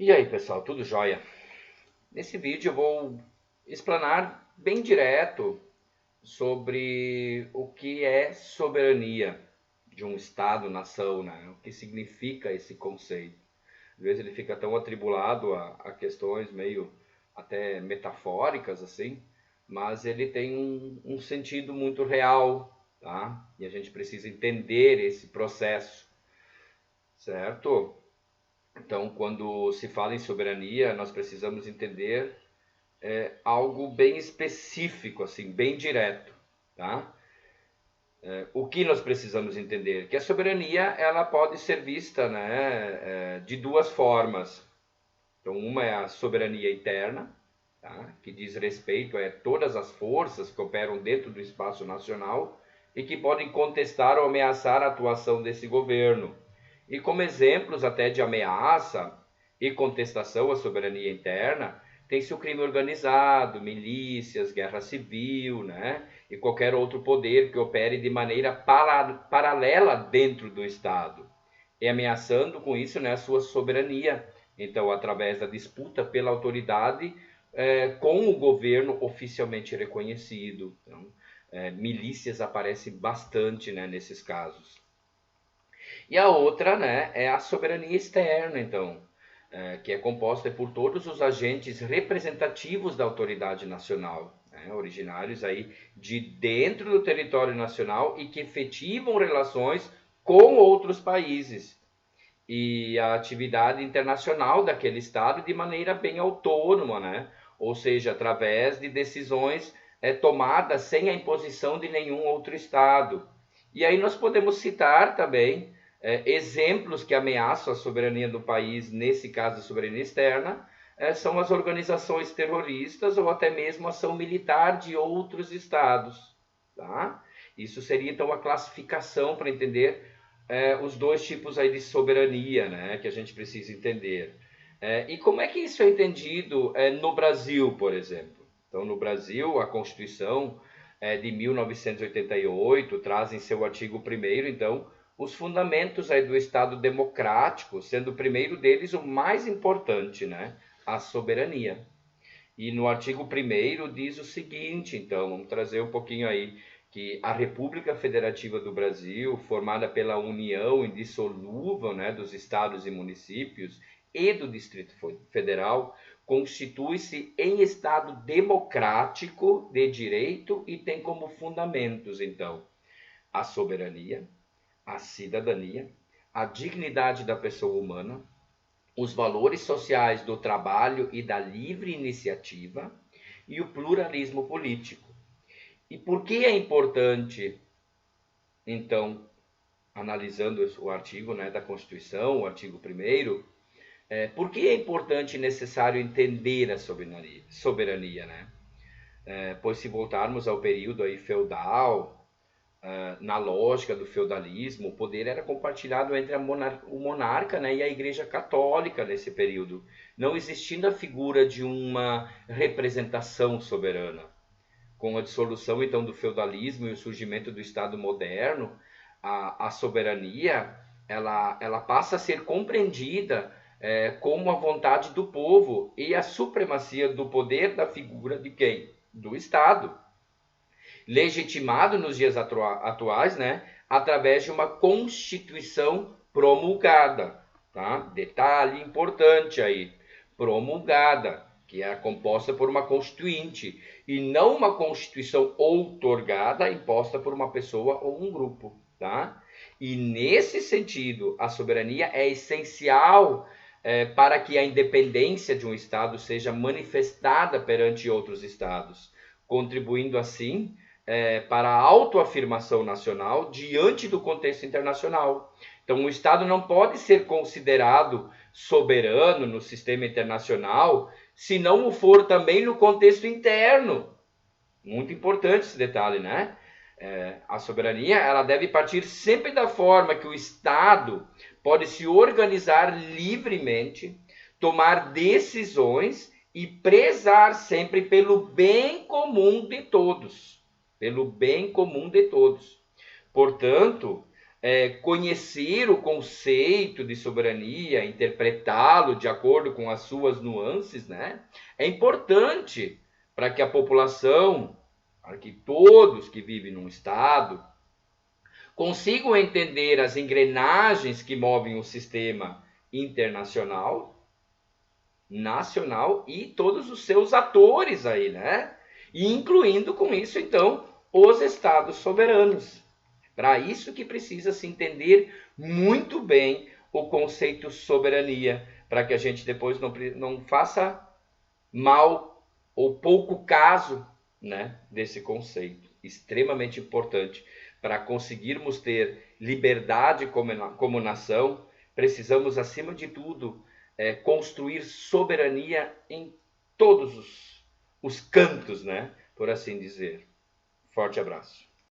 E aí, pessoal, tudo jóia? Nesse vídeo eu vou explanar bem direto sobre o que é soberania de um Estado-nação, né? O que significa esse conceito. Às vezes ele fica tão atribulado a questões meio até metafóricas, assim, mas ele tem um sentido muito real, tá? E a gente precisa entender esse processo, certo? Então, quando se fala em soberania, nós precisamos entender algo bem específico, assim, bem direto, tá? O que nós precisamos entender? Que a soberania ela pode ser vista, né, de duas formas. Então, uma é a soberania interna, tá? Que diz respeito a todas as forças que operam dentro do espaço nacional e que podem contestar ou ameaçar a atuação desse governo. E como exemplos até de ameaça e contestação à soberania interna, tem-se o crime organizado, milícias, guerra civil, né? E qualquer outro poder que opere de maneira paralela dentro do Estado, e ameaçando com isso, né, a sua soberania. Então, através da disputa pela autoridade com o governo oficialmente reconhecido. Então, milícias aparecem bastante, né, nesses casos. E a outra, né, é a soberania externa, então, que é composta por todos os agentes representativos da autoridade nacional, né, originários aí de dentro do território nacional e que efetivam relações com outros países e a atividade internacional daquele estado de maneira bem autônoma, né? Ou seja, através de decisões tomadas sem a imposição de nenhum outro estado. E aí nós podemos citar também exemplos que ameaçam a soberania do país, nesse caso a soberania externa, são as organizações terroristas ou até mesmo a ação militar de outros estados. Tá? Isso seria então a classificação para entender os dois tipos aí de soberania, né, que a gente precisa entender. E como é que isso é entendido no Brasil, por exemplo? Então, no Brasil, a Constituição de 1988 traz em seu artigo 1º, então, os fundamentos aí do Estado democrático, sendo o primeiro deles o mais importante, né, a soberania. E no artigo 1º diz o seguinte, então, vamos trazer um pouquinho aí, que a República Federativa do Brasil, formada pela união indissolúvel, né, dos estados e municípios e do Distrito Federal, constitui-se em Estado democrático de direito e tem como fundamentos, então, a soberania, a cidadania, a dignidade da pessoa humana, os valores sociais do trabalho e da livre iniciativa e o pluralismo político. E por que é importante, então, analisando o artigo, né, da Constituição, o artigo 1º, por que é importante e necessário entender a soberania, né? Pois se voltarmos ao período aí feudal, na lógica do feudalismo, o poder era compartilhado entre o monarca, né, e a Igreja Católica nesse período, não existindo a figura de uma representação soberana. Com a dissolução então do feudalismo e o surgimento do Estado moderno, a soberania ela passa a ser compreendida como a vontade do povo e a supremacia do poder da figura de quem? Do Estado, legitimado nos dias atuais, né, através de uma Constituição promulgada. Tá? Detalhe importante aí, promulgada, que é composta por uma constituinte, e não uma Constituição outorgada, imposta por uma pessoa ou um grupo. Tá? E nesse sentido, a soberania é essencial para que a independência de um Estado seja manifestada perante outros Estados, contribuindo assim para a autoafirmação nacional diante do contexto internacional. Então, o Estado não pode ser considerado soberano no sistema internacional se não o for também no contexto interno. Muito importante esse detalhe, né? A soberania ela deve partir sempre da forma que o Estado pode se organizar livremente, tomar decisões e prezar sempre pelo bem comum de todos. Pelo bem comum de todos. Portanto, conhecer o conceito de soberania, interpretá-lo de acordo com as suas nuances, né? É importante para que a população, para que todos que vivem num estado consigam entender as engrenagens que movem o sistema internacional, nacional e todos os seus atores aí, né? E incluindo com isso, então, os estados soberanos. Para isso que precisa se entender muito bem o conceito soberania, para que a gente depois não faça mal ou pouco caso, né, desse conceito. Extremamente importante. Para conseguirmos ter liberdade como nação, precisamos, acima de tudo, construir soberania em todos os cantos, né, por assim dizer. Forte abraço.